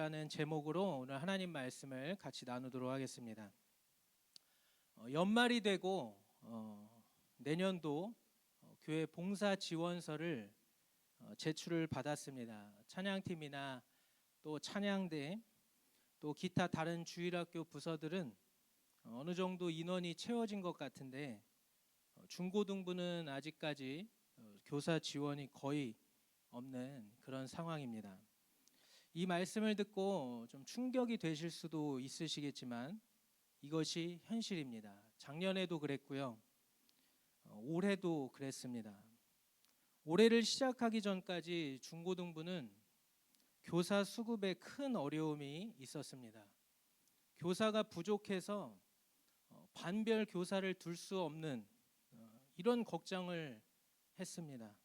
기도라는 제목으로 오늘 하나님 말씀을 같이 나누도록 하겠습니다. 연말이 되고 내년도 교회 봉사 지원서를 제출을 받았습니다. 찬양팀이나 또 찬양대 또 기타 다른 주일학교 부서들은 어느 정도 인원이 채워진 것 같은데 중고등부는 아직까지 교사 지원이 거의 없는 그런 상황입니다. 이 말씀을 듣고 좀 충격이 되실 수도 있으시겠지만 이것이 현실입니다. 작년에도 그랬고요. 올해도 그랬습니다. 올해를 시작하기 전까지 중고등부는 교사 수급에 큰 어려움이 있었습니다. 교사가 부족해서 반별 교사를 둘 수 없는 이런 걱정을 했습니다.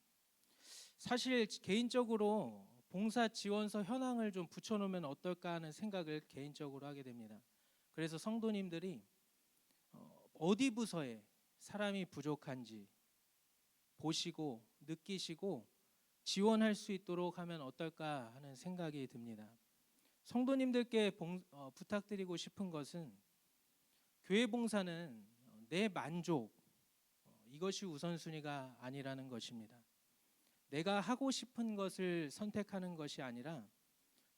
사실 개인적으로 봉사 지원서 현황을 좀 붙여놓으면 어떨까 하는 생각을 개인적으로 하게 됩니다. 그래서 성도님들이 어디 부서에 사람이 부족한지 보시고 느끼시고 지원할 수 있도록 하면 어떨까 하는 생각이 듭니다. 성도님들께 부탁드리고 싶은 것은 교회 봉사는 내 만족 이것이 우선순위가 아니라는 것입니다. 내가 하고 싶은 것을 선택하는 것이 아니라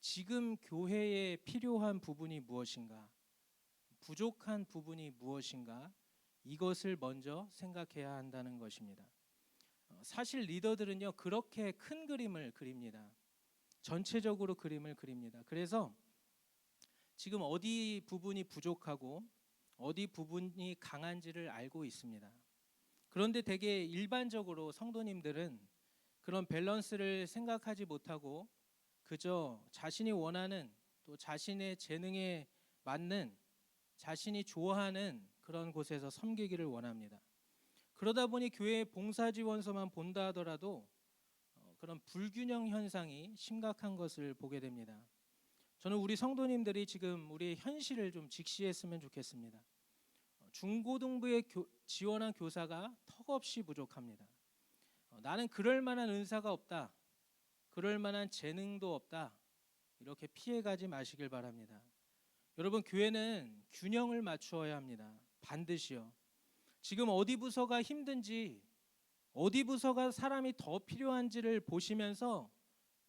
지금 교회에 필요한 부분이 무엇인가, 부족한 부분이 무엇인가 이것을 먼저 생각해야 한다는 것입니다. 사실 리더들은요 그렇게 큰 그림을 그립니다. 전체적으로 그림을 그립니다. 그래서 지금 어디 부분이 부족하고 어디 부분이 강한지를 알고 있습니다. 그런데 되게 일반적으로 성도님들은 그런 밸런스를 생각하지 못하고 그저 자신이 원하는 또 자신의 재능에 맞는 자신이 좋아하는 그런 곳에서 섬기기를 원합니다. 그러다 보니 교회 봉사지원서만 본다 하더라도 그런 불균형 현상이 심각한 것을 보게 됩니다. 저는 우리 성도님들이 지금 우리의 현실을 좀 직시했으면 좋겠습니다. 중고등부에 지원한 교사가 턱없이 부족합니다. 나는 그럴 만한 은사가 없다, 그럴 만한 재능도 없다, 이렇게 피해가지 마시길 바랍니다. 여러분, 교회는 균형을 맞추어야 합니다. 반드시요. 지금 어디 부서가 힘든지, 어디 부서가 사람이 더 필요한지를 보시면서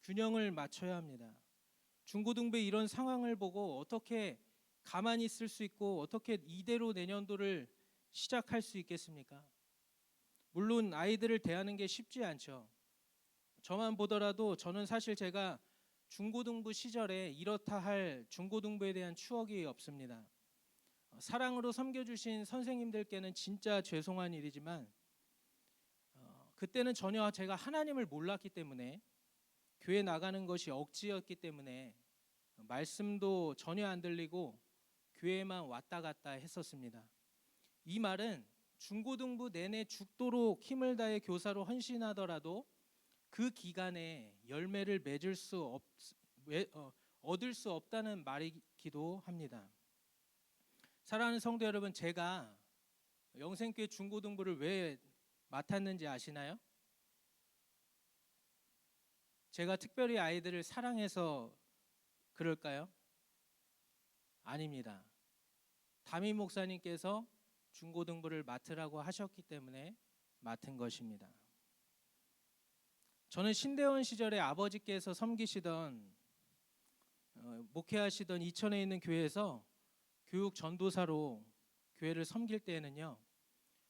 균형을 맞춰야 합니다. 중고등부의 이런 상황을 보고 어떻게 가만히 있을 수 있고 어떻게 이대로 내년도를 시작할 수 있겠습니까? 물론 아이들을 대하는 게 쉽지 않죠. 저만 보더라도 저는 사실 제가 중고등부 시절에 이렇다 할 중고등부에 대한 추억이 없습니다. 사랑으로 섬겨주신 선생님들께는 진짜 죄송한 일이지만 그때는 전혀 제가 하나님을 몰랐기 때문에 교회 나가는 것이 억지였기 때문에 말씀도 전혀 안 들리고 교회만 왔다 갔다 했었습니다. 이 말은 중고등부 내내 죽도록 힘을 다해 교사로 헌신하더라도 그 기간에 열매를 얻을 수 없다는 말이기도 합니다. 사랑하는 성도 여러분, 제가 영생교회 중고등부를 왜 맡았는지 아시나요? 제가 특별히 아이들을 사랑해서 그럴까요? 아닙니다. 담임 목사님께서 중고등부를 맡으라고 하셨기 때문에 맡은 것입니다. 저는 신대원 시절에 아버지께서 섬기시던 목회하시던 이천에 있는 교회에서 교육 전도사로 교회를 섬길 때에는요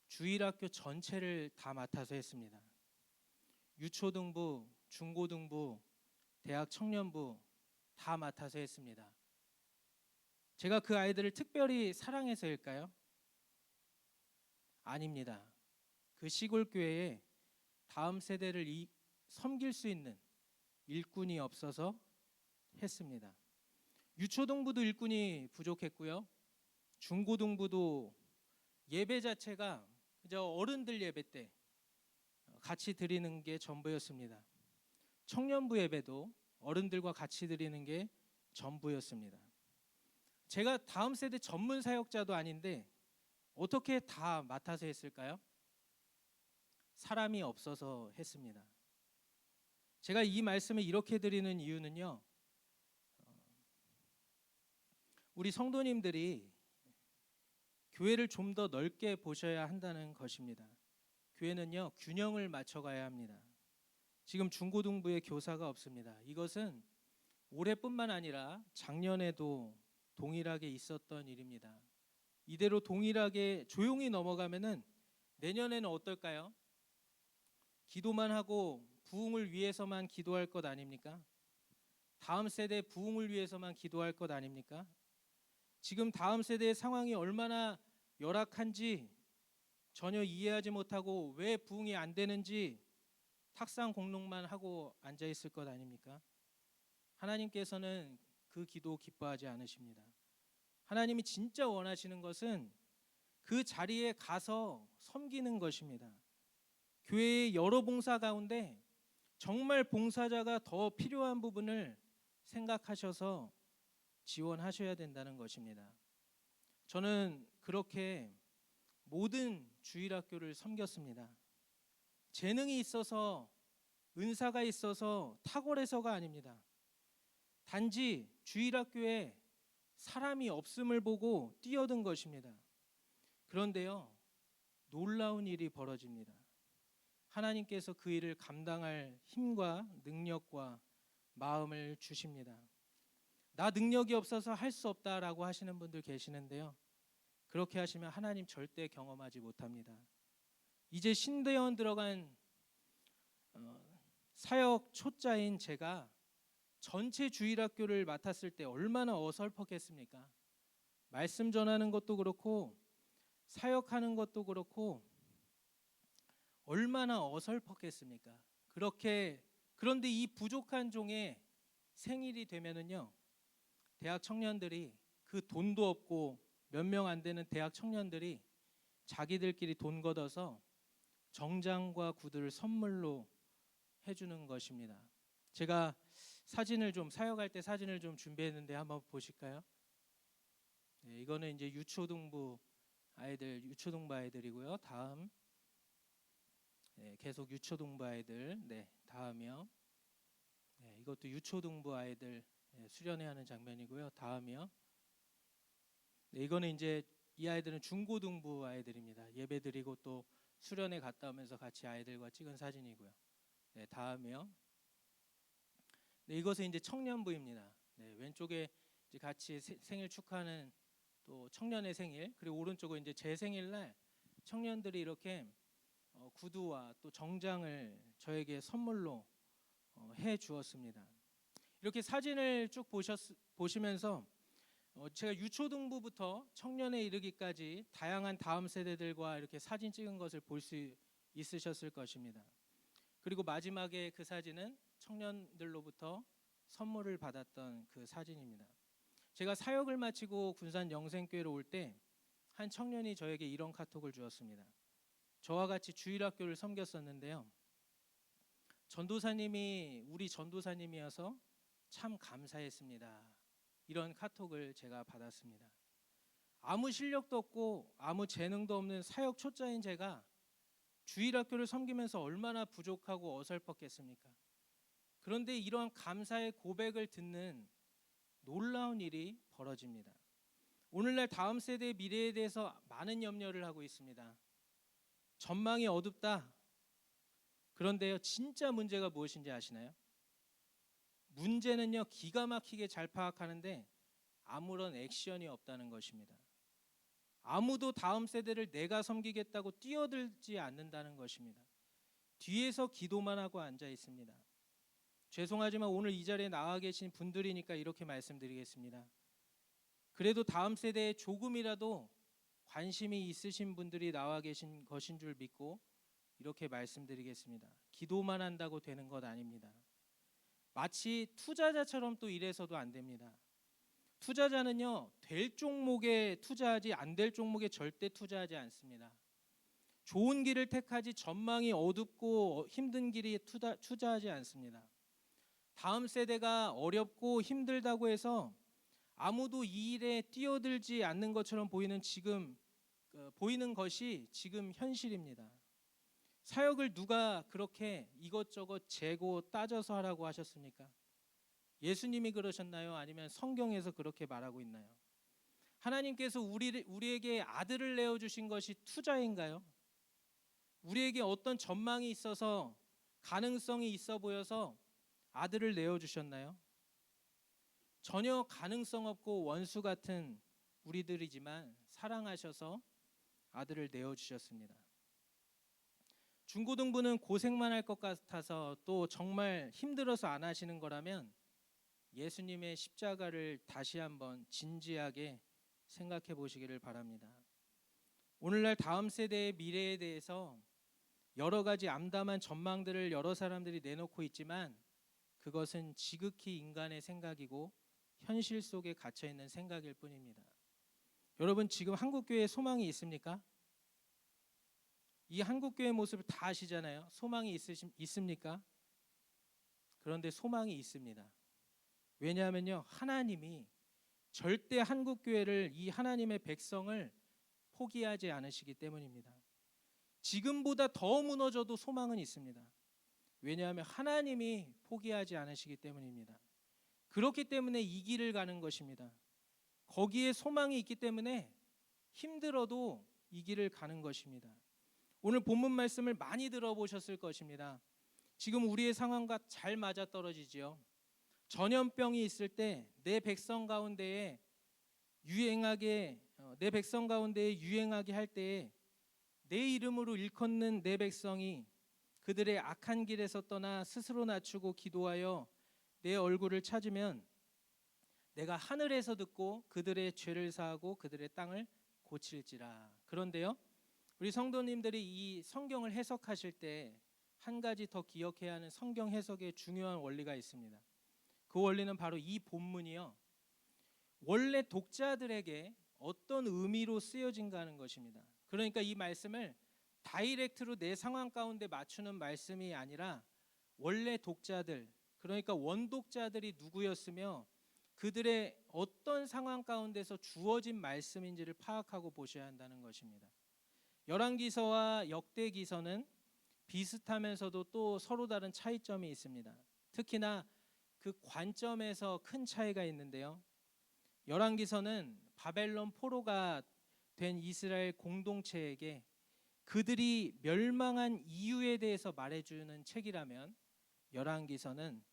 주일학교 전체를 다 맡아서 했습니다. 유초등부, 중고등부, 대학 청년부 다 맡아서 했습니다. 제가 그 아이들을 특별히 사랑해서일까요? 아닙니다. 그 시골 교회에 다음 세대를 섬길 수 있는 일꾼이 없어서 했습니다. 유초등부도 일꾼이 부족했고요. 중고등부도 예배 자체가 그저 어른들 예배 때 같이 드리는 게 전부였습니다. 청년부 예배도 어른들과 같이 드리는 게 전부였습니다. 제가 다음 세대 전문 사역자도 아닌데 어떻게 다 맡아서 했을까요? 사람이 없어서 했습니다. 제가 이 말씀을 이렇게 드리는 이유는요, 우리 성도님들이 교회를 좀 더 넓게 보셔야 한다는 것입니다. 교회는요, 균형을 맞춰가야 합니다. 지금 중고등부에 교사가 없습니다. 이것은 올해뿐만 아니라 작년에도 동일하게 있었던 일입니다. 이대로 동일하게 조용히 넘어가면은 내년에는 어떨까요? 기도만 하고 부흥을 위해서만 기도할 것 아닙니까? 다음 세대 부흥을 위해서만 기도할 것 아닙니까? 지금 다음 세대의 상황이 얼마나 열악한지 전혀 이해하지 못하고 왜 부흥이 안 되는지 탁상 공론만 하고 앉아 있을 것 아닙니까? 하나님께서는 그 기도 기뻐하지 않으십니다. 하나님이 진짜 원하시는 것은 그 자리에 가서 섬기는 것입니다. 교회의 여러 봉사 가운데 정말 봉사자가 더 필요한 부분을 생각하셔서 지원하셔야 된다는 것입니다. 저는 그렇게 모든 주일학교를 섬겼습니다. 재능이 있어서, 은사가 있어서, 탁월해서가 아닙니다. 단지 주일학교에 사람이 없음을 보고 뛰어든 것입니다. 그런데요, 놀라운 일이 벌어집니다. 하나님께서 그 일을 감당할 힘과 능력과 마음을 주십니다. 나 능력이 없어서 할 수 없다라고 하시는 분들 계시는데요, 그렇게 하시면 하나님 절대 경험하지 못합니다. 이제 신대원 들어간 사역 초짜인 제가 전체 주일학교를 맡았을 때 얼마나 어설펐겠습니까? 말씀 전하는 것도 그렇고 사역하는 것도 그렇고 얼마나 어설펐겠습니까? 그런데 이 부족한 종의 생일이 되면은요, 대학 청년들이, 그 돈도 없고 몇 명 안 되는 대학 청년들이 자기들끼리 돈 걷어서 정장과 구두를 선물로 해주는 것입니다. 제가 사역할 때 사진을 좀 준비했는데 한번 보실까요? 네, 이거는 이제 유초등부 아이들이고요. 다음, 네, 계속 유초등부 아이들, 네, 다음이요. 네, 이것도 유초등부 아이들 수련회 하는 장면이고요. 다음이요. 네, 이거는 이제 이 아이들은 중고등부 아이들입니다. 예배드리고 또 수련회 갔다 오면서 같이 아이들과 찍은 사진이고요. 네, 다음이요. 네, 이것은 이제 청년부입니다. 네, 왼쪽에 이제 같이 생일 축하하는 또 청년의 생일, 그리고 오른쪽은 이제 제 생일날 청년들이 이렇게 구두와 또 정장을 저에게 선물로 해 주었습니다. 이렇게 사진을 쭉 보시면서 제가 유초등부부터 청년에 이르기까지 다양한 다음 세대들과 이렇게 사진 찍은 것을 볼 수 있으셨을 것입니다. 그리고 마지막에 그 사진은 청년들로부터 선물을 받았던 그 사진입니다. 제가 사역을 마치고 군산 영생교회로 올 때 한 청년이 저에게 이런 카톡을 주었습니다. 저와 같이 주일학교를 섬겼었는데요, 우리 전도사님이어서 참 감사했습니다. 이런 카톡을 제가 받았습니다. 아무 실력도 없고 아무 재능도 없는 사역 초짜인 제가 주일학교를 섬기면서 얼마나 부족하고 어설펐겠습니까? 그런데 이러한 감사의 고백을 듣는 놀라운 일이 벌어집니다. 오늘날 다음 세대의 미래에 대해서 많은 염려를 하고 있습니다. 전망이 어둡다. 그런데요, 진짜 문제가 무엇인지 아시나요? 문제는요, 기가 막히게 잘 파악하는데 아무런 액션이 없다는 것입니다. 아무도 다음 세대를 내가 섬기겠다고 뛰어들지 않는다는 것입니다. 뒤에서 기도만 하고 앉아 있습니다. 죄송하지만 오늘 이 자리에 나와 계신 분들이니까 이렇게 말씀드리겠습니다. 그래도 다음 세대에 조금이라도 관심이 있으신 분들이 나와 계신 것인 줄 믿고 이렇게 말씀드리겠습니다. 기도만 한다고 되는 것 아닙니다. 마치 투자자처럼 또 이래서도 안 됩니다. 투자자는요, 될 종목에 투자하지 안 될 종목에 절대 투자하지 않습니다. 좋은 길을 택하지 전망이 어둡고 힘든 길에 투자하지 않습니다. 다음 세대가 어렵고 힘들다고 해서 아무도 이 일에 뛰어들지 않는 것처럼 보이는 것이 지금 현실입니다. 사역을 누가 그렇게 이것저것 재고 따져서 하라고 하셨습니까? 예수님이 그러셨나요? 아니면 성경에서 그렇게 말하고 있나요? 하나님께서 우리에게 아들을 내어 주신 것이 투자인가요? 우리에게 어떤 전망이 있어서 가능성이 있어 보여서 아들을 내어 주셨나요? 전혀 가능성 없고 원수 같은 우리들이지만 사랑하셔서 아들을 내어 주셨습니다. 중고등부는 고생만 할 것 같아서 또 정말 힘들어서 안 하시는 거라면 예수님의 십자가를 다시 한번 진지하게 생각해 보시기를 바랍니다. 오늘날 다음 세대의 미래에 대해서 여러 가지 암담한 전망들을 여러 사람들이 내놓고 있지만 그것은 지극히 인간의 생각이고 현실 속에 갇혀 있는 생각일 뿐입니다. 여러분, 지금 한국교회에 소망이 있습니까? 이 한국교회 모습을 다 아시잖아요. 소망이 있습니까? 그런데 소망이 있습니다. 왜냐하면요, 하나님이 절대 한국교회를, 이 하나님의 백성을 포기하지 않으시기 때문입니다. 지금보다 더 무너져도 소망은 있습니다. 왜냐하면 하나님이 포기하지 않으시기 때문입니다. 그렇기 때문에 이 길을 가는 것입니다. 거기에 소망이 있기 때문에 힘들어도 이 길을 가는 것입니다. 오늘 본문 말씀을 많이 들어보셨을 것입니다. 지금 우리의 상황과 잘 맞아떨어지지요. 전염병이 있을 때 내 백성 가운데에 유행하게 할 때에 내 이름으로 일컫는 내 백성이 그들의 악한 길에서 떠나 스스로 낮추고 기도하여 내 얼굴을 찾으면 내가 하늘에서 듣고 그들의 죄를 사하고 그들의 땅을 고칠지라. 그런데요, 우리 성도님들이 이 성경을 해석하실 때 한 가지 더 기억해야 하는 성경 해석의 중요한 원리가 있습니다. 그 원리는 바로 이 본문이요, 원래 독자들에게 어떤 의미로 쓰여진가 하는 것입니다. 그러니까 이 말씀을 다이렉트로 내 상황 가운데 맞추는 말씀이 아니라 원래 독자들, 그러니까 원독자들이 누구였으며 그들의 어떤 상황 가운데서 주어진 말씀인지를 파악하고 보셔야 한다는 것입니다. 열왕기서와 역대기서는 비슷하면서도 또 서로 다른 차이점이 있습니다. 특히나 그 관점에서 큰 차이가 있는데요. 열왕기서는 바벨론 포로가 된 이스라엘 공동체에게 그들이 멸망한 이유에 대해서 말해주는 책이라면, 열왕기서는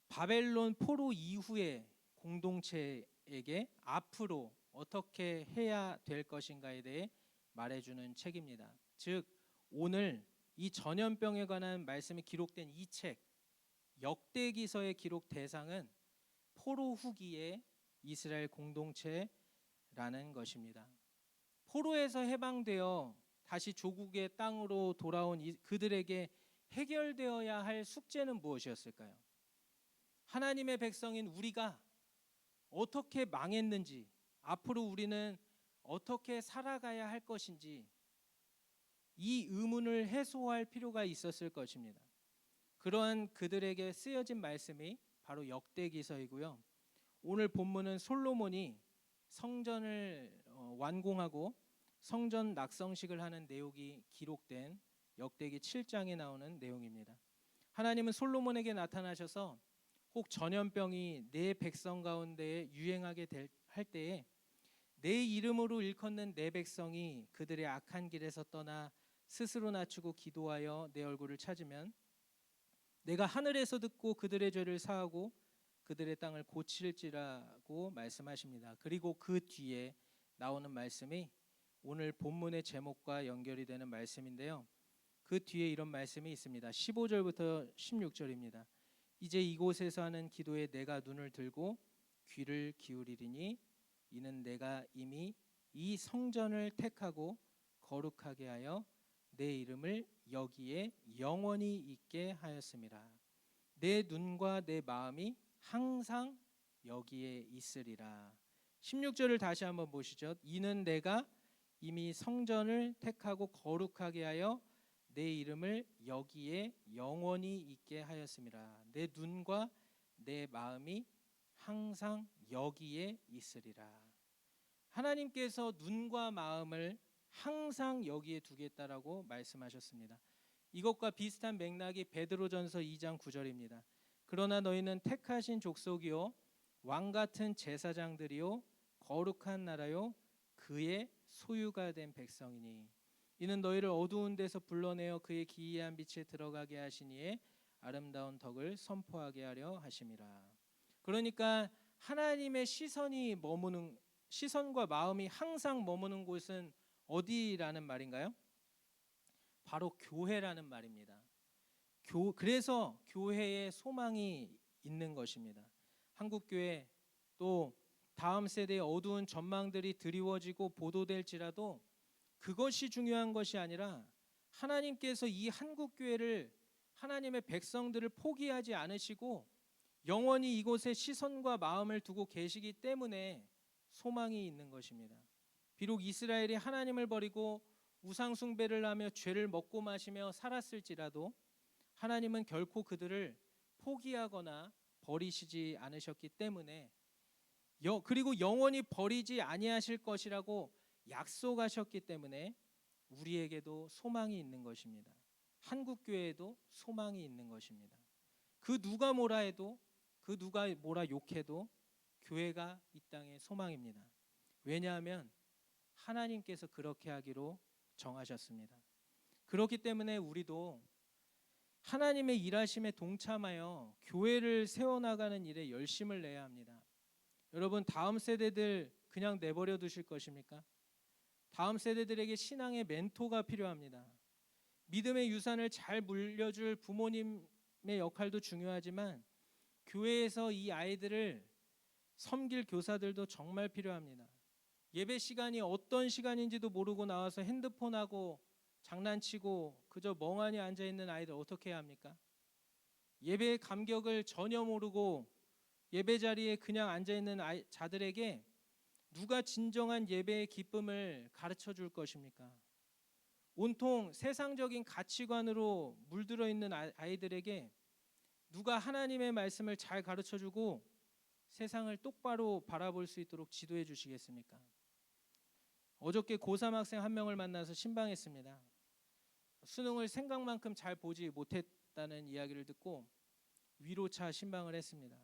바벨론 포로 이후의 공동체에게 앞으로 어떻게 해야 될 것인가에 대해 말해주는 책입니다. 즉, 오늘 이 전염병에 관한 말씀이 기록된 이 책 역대기서의 기록 대상은 포로 후기의 이스라엘 공동체라는 것입니다. 포로에서 해방되어 다시 조국의 땅으로 돌아온 그들에게 해결되어야 할 숙제는 무엇이었을까요? 하나님의 백성인 우리가 어떻게 망했는지, 앞으로 우리는 어떻게 살아가야 할 것인지, 이 의문을 해소할 필요가 있었을 것입니다. 그러한 그들에게 쓰여진 말씀이 바로 역대기서이고요. 오늘 본문은 솔로몬이 성전을 완공하고 성전 낙성식을 하는 내용이 기록된 역대기 7장에 나오는 내용입니다. 하나님은 솔로몬에게 나타나셔서 혹 전염병이 내 백성 가운데 유행하게 할 때에 내 이름으로 일컫는 내 백성이 그들의 악한 길에서 떠나 스스로 낮추고 기도하여 내 얼굴을 찾으면 내가 하늘에서 듣고 그들의 죄를 사하고 그들의 땅을 고칠지라고 말씀하십니다. 그리고 그 뒤에 나오는 말씀이 오늘 본문의 제목과 연결이 되는 말씀인데요. 그 뒤에 이런 말씀이 있습니다. 15절부터 16절입니다. 이제 이곳에서 하는 기도에 내가 눈을 들고 귀를 기울이리니 이는 내가 이미 이 성전을 택하고 거룩하게 하여 내 이름을 여기에 영원히 있게 하였음이라. 내 눈과 내 마음이 항상 여기에 있으리라. 16절을 다시 한번 보시죠. 이는 내가 이미 성전을 택하고 거룩하게 하여 내 이름을 여기에 영원히 있게 하였음이라. 내 눈과 내 마음이 항상 여기에 있으리라. 하나님께서 눈과 마음을 항상 여기에 두겠다라고 말씀하셨습니다. 이것과 비슷한 맥락이 베드로전서 2장 9절입니다. 그러나 너희는 택하신 족속이요 왕 같은 제사장들이요 거룩한 나라요 그의 소유가 된 백성이니 이는 너희를 어두운 데서 불러내어 그의 기이한 빛에 들어가게 하시니에 아름다운 덕을 선포하게 하려 하심이라. 그러니까 하나님의 시선과 마음이 항상 머무는 곳은 어디라는 말인가요? 바로 교회라는 말입니다. 그래서 교회에 소망이 있는 것입니다. 한국교회 또 다음 세대의 어두운 전망들이 드리워지고 보도될지라도 그것이 중요한 것이 아니라 하나님께서 이 한국교회를 하나님의 백성들을 포기하지 않으시고 영원히 이곳에 시선과 마음을 두고 계시기 때문에 소망이 있는 것입니다. 비록 이스라엘이 하나님을 버리고 우상 숭배를 하며 죄를 먹고 마시며 살았을지라도 하나님은 결코 그들을 포기하거나 버리시지 않으셨기 때문에 그리고 영원히 버리지 아니하실 것이라고 약속하셨기 때문에 우리에게도 소망이 있는 것입니다. 한국교회에도 소망이 있는 것입니다. 그 누가 뭐라 해도 그 누가 뭐라 욕해도 교회가 이 땅의 소망입니다. 왜냐하면 하나님께서 그렇게 하기로 정하셨습니다. 그렇기 때문에 우리도 하나님의 일하심에 동참하여 교회를 세워나가는 일에 열심을 내야 합니다. 여러분, 다음 세대들 그냥 내버려 두실 것입니까? 다음 세대들에게 신앙의 멘토가 필요합니다. 믿음의 유산을 잘 물려줄 부모님의 역할도 중요하지만 교회에서 이 아이들을 섬길 교사들도 정말 필요합니다. 예배 시간이 어떤 시간인지도 모르고 나와서 핸드폰하고 장난치고 그저 멍하니 앉아있는 아이들 어떻게 해야 합니까? 예배의 감격을 전혀 모르고 예배 자리에 그냥 앉아있는 자들에게 누가 진정한 예배의 기쁨을 가르쳐 줄 것입니까? 온통 세상적인 가치관으로 물들어 있는 아이들에게 누가 하나님의 말씀을 잘 가르쳐 주고 세상을 똑바로 바라볼 수 있도록 지도해 주시겠습니까? 어저께 고3 학생 한 명을 만나서 신방했습니다. 수능을 생각만큼 잘 보지 못했다는 이야기를 듣고 위로차 신방을 했습니다.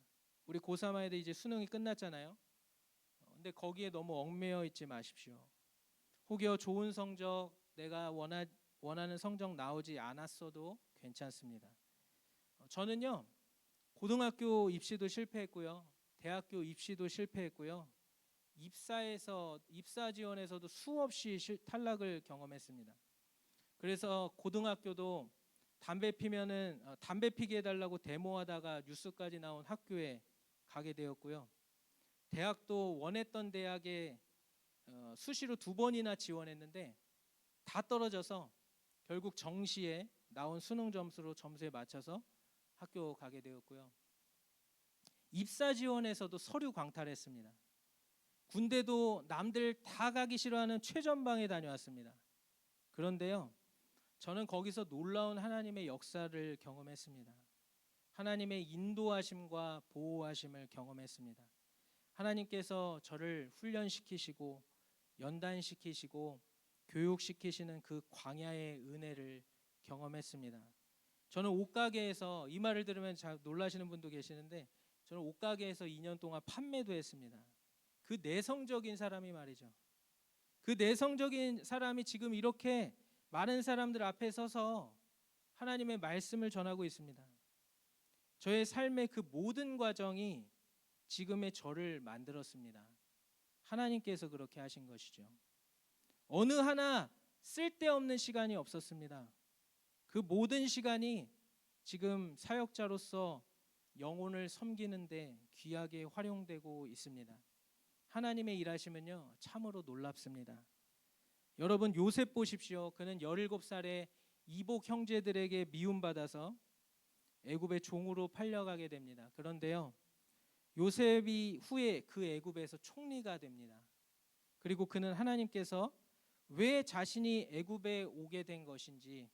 우리 고3 아이들 이제 수능이 끝났잖아요. 근데 거기에 너무 얽매여 있지 마십시오. 혹여 좋은 성적, 내가 원하는 성적 나오지 않았어도 괜찮습니다. 저는요, 고등학교 입시도 실패했고요, 대학교 입시도 실패했고요, 입사 지원에서도 수없이 탈락을 경험했습니다. 그래서 고등학교도 담배 피면은 담배 피게 해달라고 데모하다가 뉴스까지 나온 학교에 가게 되었고요. 대학도 원했던 대학에 수시로 2번이나 지원했는데 다 떨어져서 결국 정시에 나온 수능 점수로 점수에 맞춰서 학교 가게 되었고요. 입사 지원에서도 서류 광탈했습니다. 군대도 남들 다 가기 싫어하는 최전방에 다녀왔습니다. 그런데요, 저는 거기서 놀라운 하나님의 역사를 경험했습니다. 하나님의 인도하심과 보호하심을 경험했습니다. 하나님께서 저를 훈련시키시고 연단시키시고 교육시키시는 그 광야의 은혜를 경험했습니다. 저는 옷가게에서, 이 말을 들으면 잘 놀라시는 분도 계시는데, 저는 옷가게에서 2년 동안 판매도 했습니다. 그 내성적인 사람이 말이죠. 그 내성적인 사람이 지금 이렇게 많은 사람들 앞에 서서 하나님의 말씀을 전하고 있습니다. 저의 삶의 그 모든 과정이 지금의 저를 만들었습니다. 하나님께서 그렇게 하신 것이죠. 어느 하나 쓸데없는 시간이 없었습니다. 그 모든 시간이 지금 사역자로서 영혼을 섬기는데 귀하게 활용되고 있습니다. 하나님의 일하심은요, 참으로 놀랍습니다. 여러분, 요셉 보십시오. 그는 17살에 이복 형제들에게 미움받아서 애굽의 종으로 팔려가게 됩니다. 그런데요, 요셉이 후에 그 애굽에서 총리가 됩니다. 그리고 그는 하나님께서 왜 자신이 애굽에 오게 된 것인지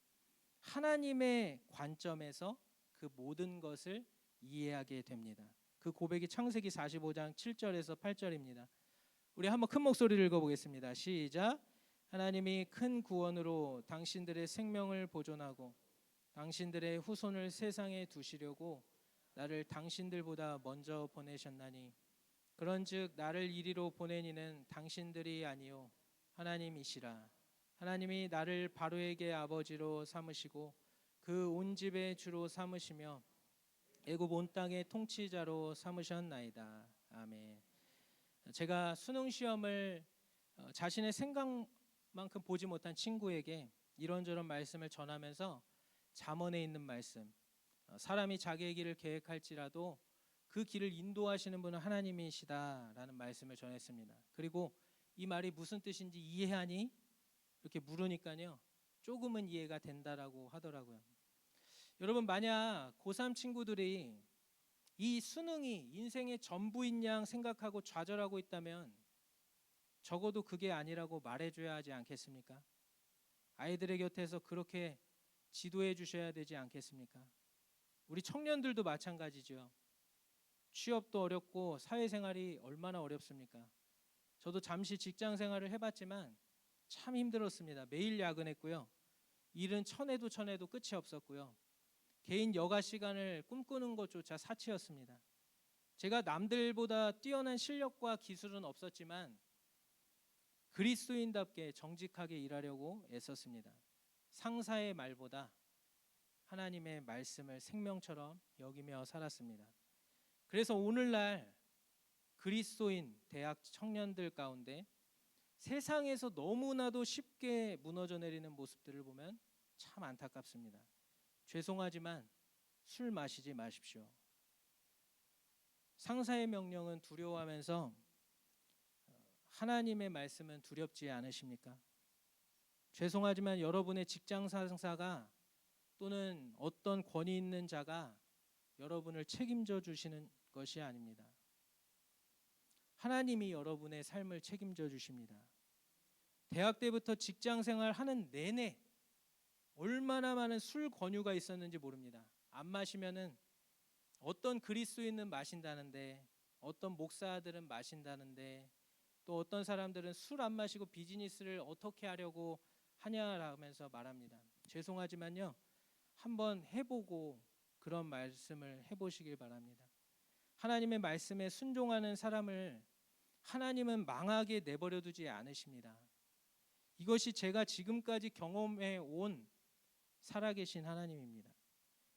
하나님의 관점에서 그 모든 것을 이해하게 됩니다. 그 고백이 창세기 45장 7절에서 8절입니다. 우리 한번 큰 목소리를 읽어보겠습니다. 시작. 하나님이 큰 구원으로 당신들의 생명을 보존하고 당신들의 후손을 세상에 두시려고 나를 당신들보다 먼저 보내셨나니 그런즉 나를 이리로 보낸 이는 당신들이 아니요 하나님이시라. 하나님이 나를 바로에게 아버지로 삼으시고 그 온 집의 주로 삼으시며 애굽 온 땅의 통치자로 삼으셨나이다. 아멘. 제가 수능 시험을 자신의 생각만큼 보지 못한 친구에게 이런저런 말씀을 전하면서 잠언에 있는 말씀, 사람이 자기의 길을 계획할지라도 그 길을 인도하시는 분은 하나님이시다라는 말씀을 전했습니다. 그리고 이 말이 무슨 뜻인지 이해하니? 이렇게 물으니까요, 조금은 이해가 된다라고 하더라고요. 여러분, 만약 고3 친구들이 이 수능이 인생의 전부인 양 생각하고 좌절하고 있다면 적어도 그게 아니라고 말해줘야 하지 않겠습니까? 아이들의 곁에서 그렇게 지도해 주셔야 되지 않겠습니까? 우리 청년들도 마찬가지죠. 취업도 어렵고 사회생활이 얼마나 어렵습니까? 저도 잠시 직장 생활을 해봤지만 참 힘들었습니다. 매일 야근했고요. 일은 천해도 끝이 없었고요. 개인 여가 시간을 꿈꾸는 것조차 사치였습니다. 제가 남들보다 뛰어난 실력과 기술은 없었지만 그리스도인답게 정직하게 일하려고 애썼습니다. 상사의 말보다 하나님의 말씀을 생명처럼 여기며 살았습니다. 그래서 오늘날 그리스도인 대학 청년들 가운데 세상에서 너무나도 쉽게 무너져 내리는 모습들을 보면 참 안타깝습니다. 죄송하지만 술 마시지 마십시오. 상사의 명령은 두려워하면서 하나님의 말씀은 두렵지 않으십니까? 죄송하지만 여러분의 직장 상사가 또는 어떤 권위 있는 자가 여러분을 책임져 주시는 것이 아닙니다. 하나님이 여러분의 삶을 책임져 주십니다. 대학 때부터 직장 생활 하는 내내 얼마나 많은 술 권유가 있었는지 모릅니다. 안 마시면은 어떤 그리스도인은 마신다는데, 어떤 목사들은 마신다는데, 또 어떤 사람들은 술 안 마시고 비즈니스를 어떻게 하려고 하냐라면서 말합니다. 죄송하지만요, 한번 해보고 그런 말씀을 해보시길 바랍니다. 하나님의 말씀에 순종하는 사람을 하나님은 망하게 내버려 두지 않으십니다. 이것이 제가 지금까지 경험해 온 살아계신 하나님입니다.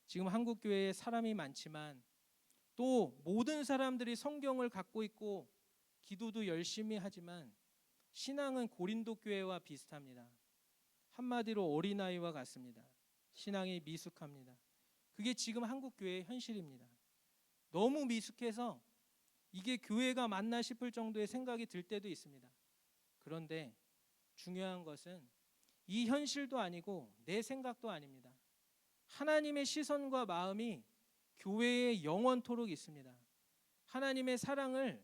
지금 한국교회에 사람이 많지만 또 모든 사람들이 성경을 갖고 있고 기도도 열심히 하지만 신앙은 고린도 교회와 비슷합니다. 한마디로 어린아이와 같습니다. 신앙이 미숙합니다. 그게 지금 한국교회의 현실입니다. 너무 미숙해서 이게 교회가 맞나 싶을 정도의 생각이 들 때도 있습니다. 그런데 중요한 것은 이 현실도 아니고 내 생각도 아닙니다. 하나님의 시선과 마음이 교회에 영원토록 있습니다. 하나님의 사랑을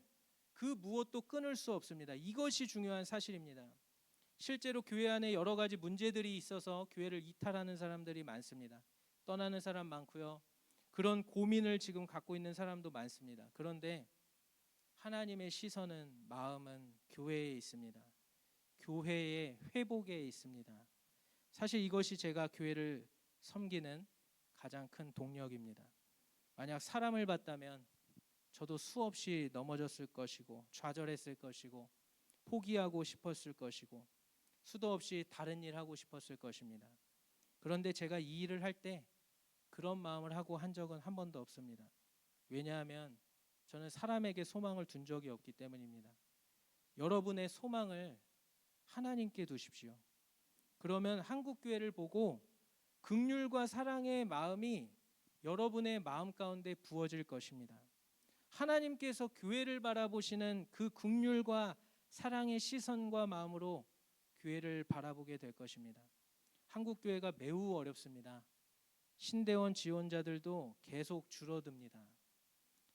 그 무엇도 끊을 수 없습니다. 이것이 중요한 사실입니다. 실제로 교회 안에 여러 가지 문제들이 있어서 교회를 이탈하는 사람들이 많습니다. 떠나는 사람 많고요. 그런 고민을 지금 갖고 있는 사람도 많습니다. 그런데 하나님의 시선은, 마음은 교회에 있습니다. 교회의 회복에 있습니다. 사실 이것이 제가 교회를 섬기는 가장 큰 동력입니다. 만약 사람을 봤다면 저도 수없이 넘어졌을 것이고 좌절했을 것이고 포기하고 싶었을 것이고 수도 없이 다른 일 하고 싶었을 것입니다. 그런데 제가 이 일을 할 때 그런 마음을 하고 한 적은 한 번도 없습니다. 왜냐하면 저는 사람에게 소망을 둔 적이 없기 때문입니다. 여러분의 소망을 하나님께 두십시오. 그러면 한국교회를 보고 긍휼과 사랑의 마음이 여러분의 마음 가운데 부어질 것입니다. 하나님께서 교회를 바라보시는 그 긍휼과 사랑의 시선과 마음으로 교회를 바라보게 될 것입니다. 한국교회가 매우 어렵습니다. 신대원 지원자들도 계속 줄어듭니다.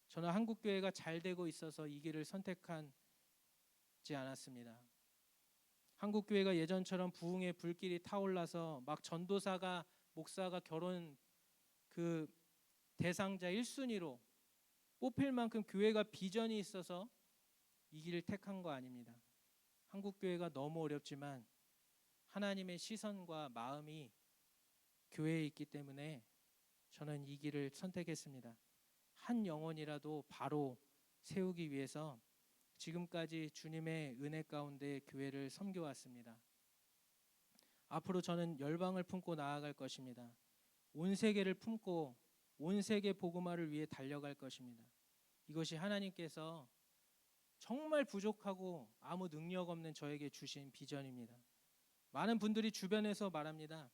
저는 한국교회가 잘 되고 있어서 이 길을 선택하지 않았습니다. 한국교회가 예전처럼 부흥의 불길이 타올라서 막 전도사가 목사가 결혼 그 대상자 1순위로 뽑힐 만큼 교회가 비전이 있어서 이 길을 택한 거 아닙니다. 한국교회가 너무 어렵지만 하나님의 시선과 마음이 교회에 있기 때문에 저는 이 길을 선택했습니다. 한 영혼이라도 바로 세우기 위해서 지금까지 주님의 은혜 가운데 교회를 섬겨왔습니다. 앞으로 저는 열방을 품고 나아갈 것입니다. 온 세계를 품고 온 세계 복음화를 위해 달려갈 것입니다. 이것이 하나님께서 정말 부족하고 아무 능력 없는 저에게 주신 비전입니다. 많은 분들이 주변에서 말합니다.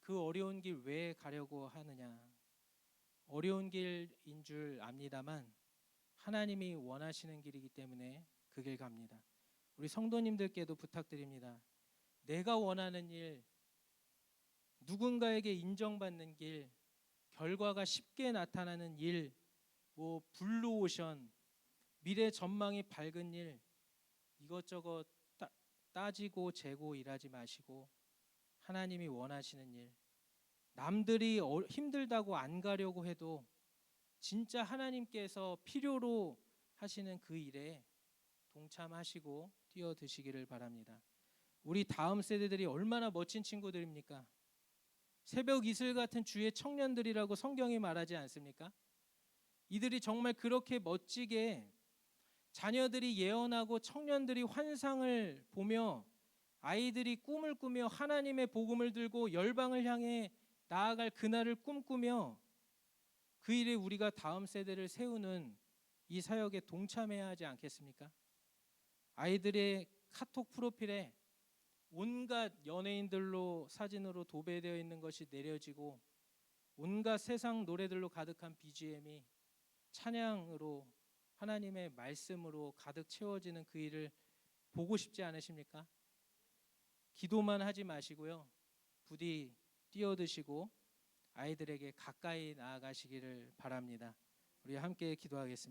그 어려운 길 왜 가려고 하느냐. 어려운 길인 줄 압니다만 하나님이 원하시는 길이기 때문에 그 길 갑니다. 우리 성도님들께도 부탁드립니다. 내가 원하는 일, 누군가에게 인정받는 길, 결과가 쉽게 나타나는 일, 블루오션, 미래 전망이 밝은 일, 이것저것 따지고 재고 일하지 마시고 하나님이 원하시는 일, 남들이 힘들다고 안 가려고 해도 진짜 하나님께서 필요로 하시는 그 일에 동참하시고 뛰어드시기를 바랍니다. 우리 다음 세대들이 얼마나 멋진 친구들입니까? 새벽 이슬 같은 주의 청년들이라고 성경이 말하지 않습니까? 이들이 정말 그렇게 멋지게 자녀들이 예언하고 청년들이 환상을 보며 아이들이 꿈을 꾸며 하나님의 복음을 들고 열방을 향해 나아갈 그날을 꿈꾸며 그 일에 우리가 다음 세대를 세우는 이 사역에 동참해야 하지 않겠습니까? 아이들의 카톡 프로필에 온갖 연예인들로 사진으로 도배되어 있는 것이 내려지고 온갖 세상 노래들로 가득한 BGM이 찬양으로 하나님의 말씀으로 가득 채워지는 그 일을 보고 싶지 않으십니까? 기도만 하지 마시고요. 부디 뛰어드시고 아이들에게 가까이 나아가시기를 바랍니다. 우리 함께 기도하겠습니다.